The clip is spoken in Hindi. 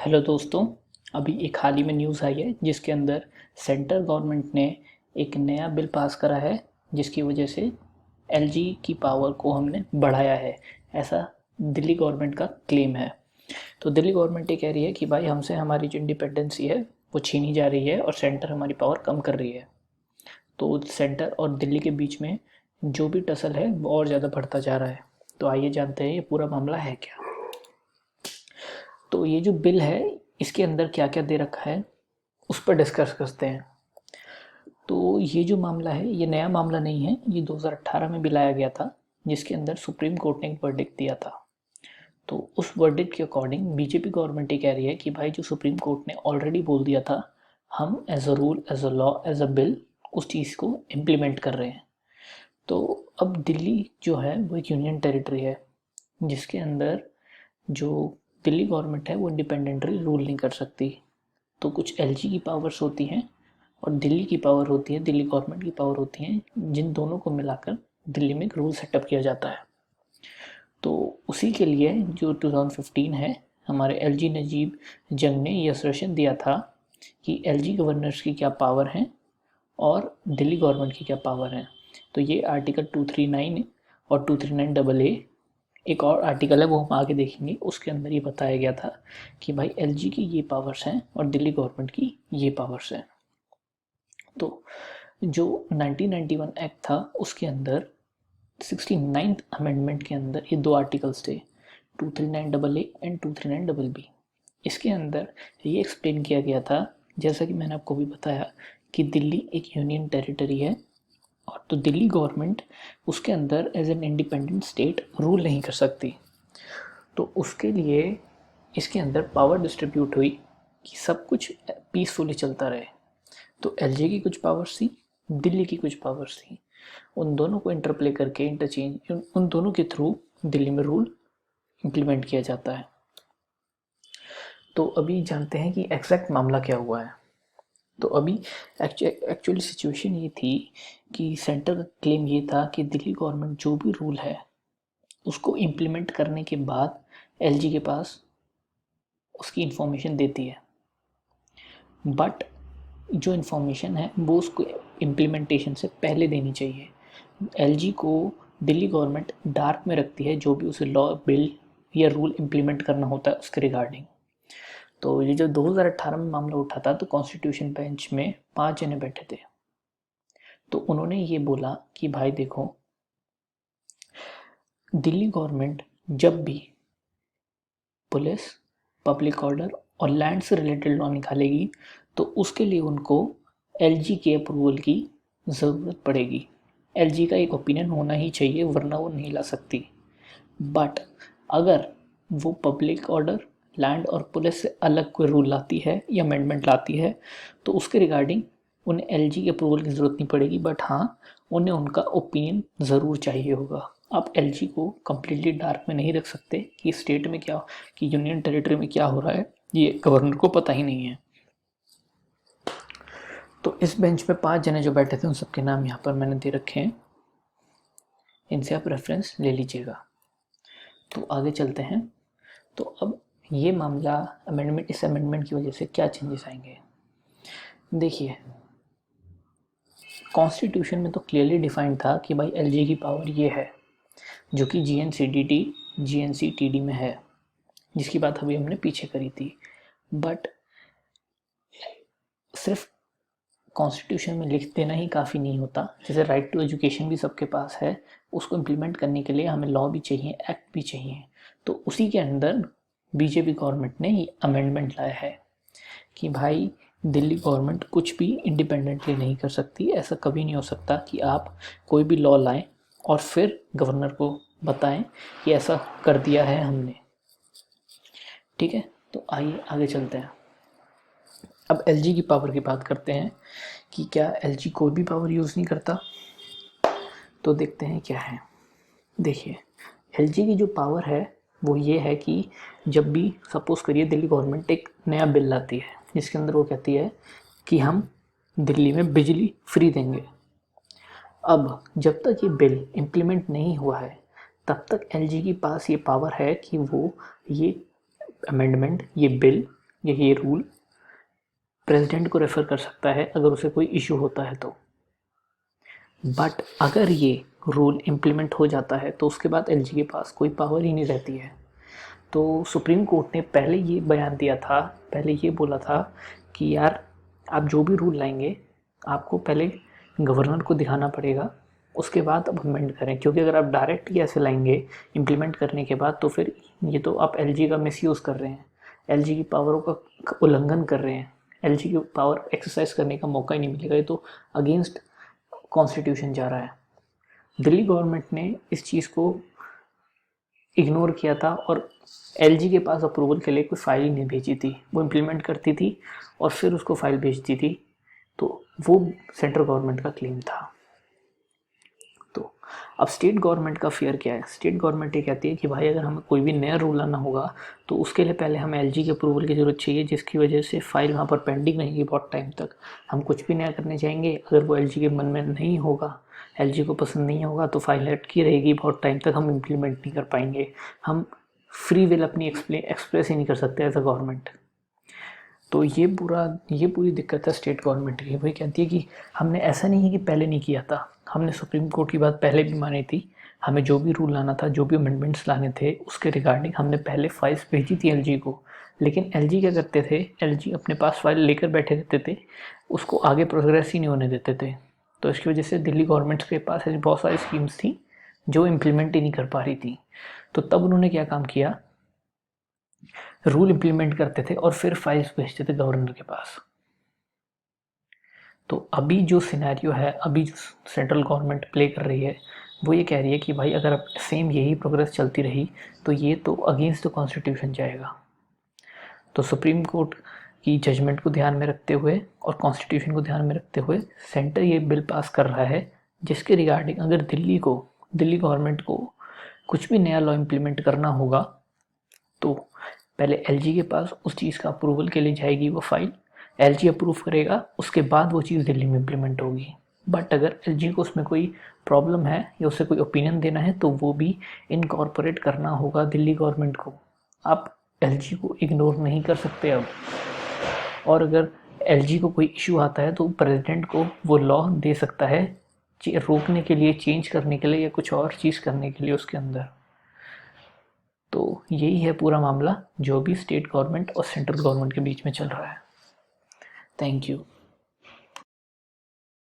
हेलो दोस्तों। अभी एक हाल ही में न्यूज़ आई है जिसके अंदर सेंट्रल गवर्नमेंट ने एक नया बिल पास करा है जिसकी वजह से एलजी की पावर को हमने बढ़ाया है, ऐसा दिल्ली गवर्नमेंट का क्लेम है। तो दिल्ली गवर्नमेंट ये कह रही है कि भाई हमसे हमारी जो इंडिपेंडेंसी है वो छीनी जा रही है और सेंटर हमारी पावर कम कर रही है। तो सेंटर और दिल्ली के बीच में जो भी टसल है वो और ज़्यादा बढ़ता जा रहा है। तो आइए जानते हैं ये पूरा मामला है क्या। तो ये जो बिल है इसके अंदर क्या क्या दे रखा है उस पर डिस्कस करते हैं। तो ये जो मामला है ये नया मामला नहीं है, ये 2018 में भी लाया गया था जिसके अंदर सुप्रीम कोर्ट ने एक वर्डिक्ट दिया था। तो उस वर्डिक्ट के अकॉर्डिंग बीजेपी गवर्नमेंट ये कह रही है कि भाई जो सुप्रीम कोर्ट ने ऑलरेडी बोल दिया था हम as a rule as a law as a bill उस चीज़ को इम्प्लीमेंट कर रहे हैं। तो अब दिल्ली जो है वो एक यूनियन टेरिटरी है जिसके अंदर जो दिल्ली गवर्नमेंट है वो इंडिपेंडेंटली रूल नहीं कर सकती। तो कुछ एलजी की पावर्स होती हैं और दिल्ली की पावर होती है, दिल्ली गवर्नमेंट की पावर होती हैं, जिन दोनों को मिलाकर दिल्ली में एक रूल सेटअप किया जाता है। तो उसी के लिए जो 2015 है हमारे एलजी नजीब जंग ने ये असर्शन दिया था कि एलजी गवर्नर्स की क्या पावर हैं और दिल्ली गवर्नमेंट की क्या पावर है। तो ये आर्टिकल 239 और 239 डबल ए एक और आर्टिकल है वो हम आगे देखेंगे, उसके अंदर ये बताया गया था कि भाई एलजी की ये पावर्स हैं और दिल्ली गवर्नमेंट की ये पावर्स हैं। तो जो 1991 एक्ट था उसके अंदर 69th अमेंडमेंट के अंदर ये दो आर्टिकल्स थे, 239 double A and 239 double B. इसके अंदर ये एक्सप्लेन किया गया था, जैसा कि मैंने आपको भी बताया, कि दिल्ली एक यूनियन टेरिटरी है और तो दिल्ली गवर्नमेंट उसके अंदर as an independent state rule नहीं कर सकती। तो उसके लिए इसके अंदर पावर डिस्ट्रीब्यूट हुई कि सब कुछ पीसफुली चलता रहे। तो एलजी की कुछ पावर्स थी, दिल्ली की कुछ पावर्स थी, उन दोनों को इंटरप्ले करके इंटरचेंज उन दोनों के थ्रू दिल्ली में रूल इम्प्लीमेंट किया जाता है। तो अभी जानते हैं कि एग्जैक्ट मामला क्या हुआ है। तो अभी एक्चुअली सिचुएशन ये थी कि सेंटर का क्लेम ये था कि दिल्ली गवर्नमेंट जो भी रूल है उसको इम्प्लीमेंट करने के बाद एलजी के पास उसकी इंफॉर्मेशन देती है, बट जो इन्फॉर्मेशन है वो उसको इम्प्लीमेंटेशन से पहले देनी चाहिए। एलजी को दिल्ली गवर्नमेंट डार्क में रखती है जो भी उसे लॉ बिल या रूल इम्प्लीमेंट करना होता है उसके रिगार्डिंग। तो ये जो 2018 में मामला उठा था तो कॉन्स्टिट्यूशन बेंच में 5 जने बैठे थे। तो उन्होंने ये बोला कि भाई देखो, दिल्ली गवर्नमेंट जब भी पुलिस, पब्लिक ऑर्डर और लैंड से रिलेटेड लॉ निकालेगी तो उसके लिए उनको एलजी के अप्रूवल की ज़रूरत पड़ेगी। एलजी का एक ओपिनियन होना ही चाहिए वरना वो नहीं ला सकती। बट अगर वो पब्लिक ऑर्डर, लैंड और पुलिस से अलग कोई रूल लाती है या अमेंडमेंट लाती है तो उसके रिगार्डिंग उन्हें एलजी के अप्रूवल की ज़रूरत नहीं पड़ेगी, बट हाँ उन्हें उनका ओपिनियन ज़रूर चाहिए होगा। आप एलजी को कम्प्लीटली डार्क में नहीं रख सकते कि स्टेट में क्या, कि यूनियन टेरिटरी में क्या हो रहा है ये गवर्नर को पता ही नहीं है। तो इस बेंच में 5 जने जो बैठे थे उन सबके नाम यहाँ पर मैंने दे रखे हैं, इनसे आप रेफरेंस ले लीजिएगा। तो आगे चलते हैं। तो अब ये मामला अमेंडमेंट, इस अमेंडमेंट की वजह से क्या चेंजेस आएंगे। देखिए, कॉन्स्टिट्यूशन में तो क्लियरली डिफाइंड था कि भाई एलजी की पावर ये है जो कि जीएनसीडीटी जीएनसीटीडी में है, जिसकी बात अभी हमने पीछे करी थी। बट सिर्फ कॉन्स्टिट्यूशन में लिख देना ही काफ़ी नहीं होता, जैसे राइट टू एजुकेशन भी सबके पास है, उसको इम्प्लीमेंट करने के लिए हमें लॉ भी चाहिए, एक्ट भी चाहिए। तो उसी के अंदर बीजेपी गवर्नमेंट ने ये अमेंडमेंट लाया है कि भाई दिल्ली गवर्नमेंट कुछ भी इंडिपेंडेंटली नहीं कर सकती। ऐसा कभी नहीं हो सकता कि आप कोई भी लॉ लाएं और फिर गवर्नर को बताएं कि ऐसा कर दिया है हमने। ठीक है, तो आइए आगे चलते हैं। अब एलजी की पावर की बात करते हैं कि क्या एलजी कोई भी पावर यूज़ नहीं करता। तो देखते हैं क्या है। देखिए, एलजी की जो पावर है वो ये है कि जब भी सपोज़ करिए दिल्ली गवर्नमेंट एक नया बिल लाती है जिसके अंदर वो कहती है कि हम दिल्ली में बिजली फ्री देंगे। अब जब तक ये बिल इम्प्लीमेंट नहीं हुआ है तब तक एलजी के पास ये पावर है कि वो ये अमेंडमेंट, ये बिल ये रूल प्रेसिडेंट को रेफर कर सकता है अगर उसे कोई इशू होता है तो। बट अगर ये रूल इम्प्लीमेंट हो जाता है तो उसके बाद एलजी के पास कोई पावर ही नहीं रहती है। तो सुप्रीम कोर्ट ने पहले ये बयान दिया था, पहले ये बोला था कि यार आप जो भी रूल लाएंगे आपको पहले गवर्नर को दिखाना पड़ेगा, उसके बाद अब अमेंड करें, क्योंकि अगर आप डायरेक्ट ही ऐसे लाएंगे इम्प्लीमेंट करने के बाद तो फिर ये तो आप एलजी का मिसयूज़ कर रहे हैं, एलजी की पावरों का उल्लंघन कर रहे हैं, एलजी की पावर एक्सरसाइज करने का मौका ही नहीं मिलेगा। ये तो अगेंस्ट कॉन्स्टिट्यूशन जा रहा है। दिल्ली गवर्नमेंट ने इस चीज़ को इग्नोर किया था और एलजी के पास अप्रूवल के लिए कोई फाइल ही नहीं भेजी थी। वो इम्प्लीमेंट करती थी और फिर उसको फाइल भेजती थी, तो वो सेंट्रल गवर्नमेंट का क्लेम था। तो अब स्टेट गवर्नमेंट का फेयर क्या है? स्टेट गवर्नमेंट ये कहती है कि भाई अगर हमें कोई भी नया रूल लाना होगा तो उसके लिए पहले हमें एलजी के अप्रूवल की ज़रूरत चाहिए, जिसकी वजह से फाइल वहाँ पर पेंडिंग रहेगी बहुत टाइम तक। हम कुछ भी नया करने जाएंगे, अगर वो एलजी के मन में नहीं होगा, एलजी को पसंद नहीं होगा, तो फाइल अटकी रहेगी बहुत टाइम तक, हम इम्प्लीमेंट नहीं कर पाएंगे। हम फ्री विल अपनी एक्सप्रेस ही नहीं कर सकते एज अ गवर्नमेंट। तो ये पूरी दिक्कत है स्टेट गवर्नमेंट की। वही कहती है कि हमने ऐसा नहीं है कि पहले नहीं किया था, हमने सुप्रीम कोर्ट की बात पहले भी मानी थी, हमें जो भी रूल लाना था, जो भी अमेंडमेंट्स लाने थे उसके रिगार्डिंग हमने पहले फाइल्स भेजी थी एलजी को। लेकिन एलजी क्या करते थे, एलजी अपने पास फाइल लेकर बैठे रहते थे, उसको आगे प्रोग्रेस ही नहीं होने देते थे। तो इसकी वजह से दिल्ली गवर्नमेंट के पास ऐसी बहुत सारी स्कीम्स थी जो इम्प्लीमेंट ही नहीं कर पा रही थी। तो तब उन्होंने क्या काम किया, रूल इम्प्लीमेंट करते थे और फिर फाइल्स भेजते थे गवर्नर के पास। तो अभी जो सिनेरियो है, अभी जो सेंट्रल गवर्नमेंट प्ले कर रही है, वो ये कह रही है कि भाई अगर अब सेम यही प्रोग्रेस चलती रही तो ये तो अगेंस्ट द कॉन्स्टिट्यूशन जाएगा। तो सुप्रीम कोर्ट की जजमेंट को ध्यान में रखते हुए और कॉन्स्टिट्यूशन को ध्यान में रखते हुए सेंटर ये बिल पास कर रहा है, जिसके रिगार्डिंग अगर दिल्ली गवर्नमेंट को कुछ भी नया लॉ इम्प्लीमेंट करना होगा तो पहले एलजी के पास उस चीज़ का अप्रूवल के लिए जाएगी वो फाइल, एलजी अप्रूव करेगा, उसके बाद वो चीज़ दिल्ली में इम्प्लीमेंट होगी। बट अगर एलजी को उसमें कोई प्रॉब्लम है या उसे कोई ओपिनियन देना है तो वो भी इनकॉर्पोरेट करना होगा दिल्ली गवर्नमेंट को। आप एलजी को इग्नोर नहीं कर सकते अब। और अगर एलजी को कोई इशू आता है तो प्रेसिडेंट को वो लॉ दे सकता है रोकने के लिए, चेंज करने के लिए या कुछ और चीज़ करने के लिए उसके अंदर। तो यही है पूरा मामला जो भी स्टेट गवर्नमेंट और सेंट्रल गवर्नमेंट के बीच में चल रहा है। Thank you.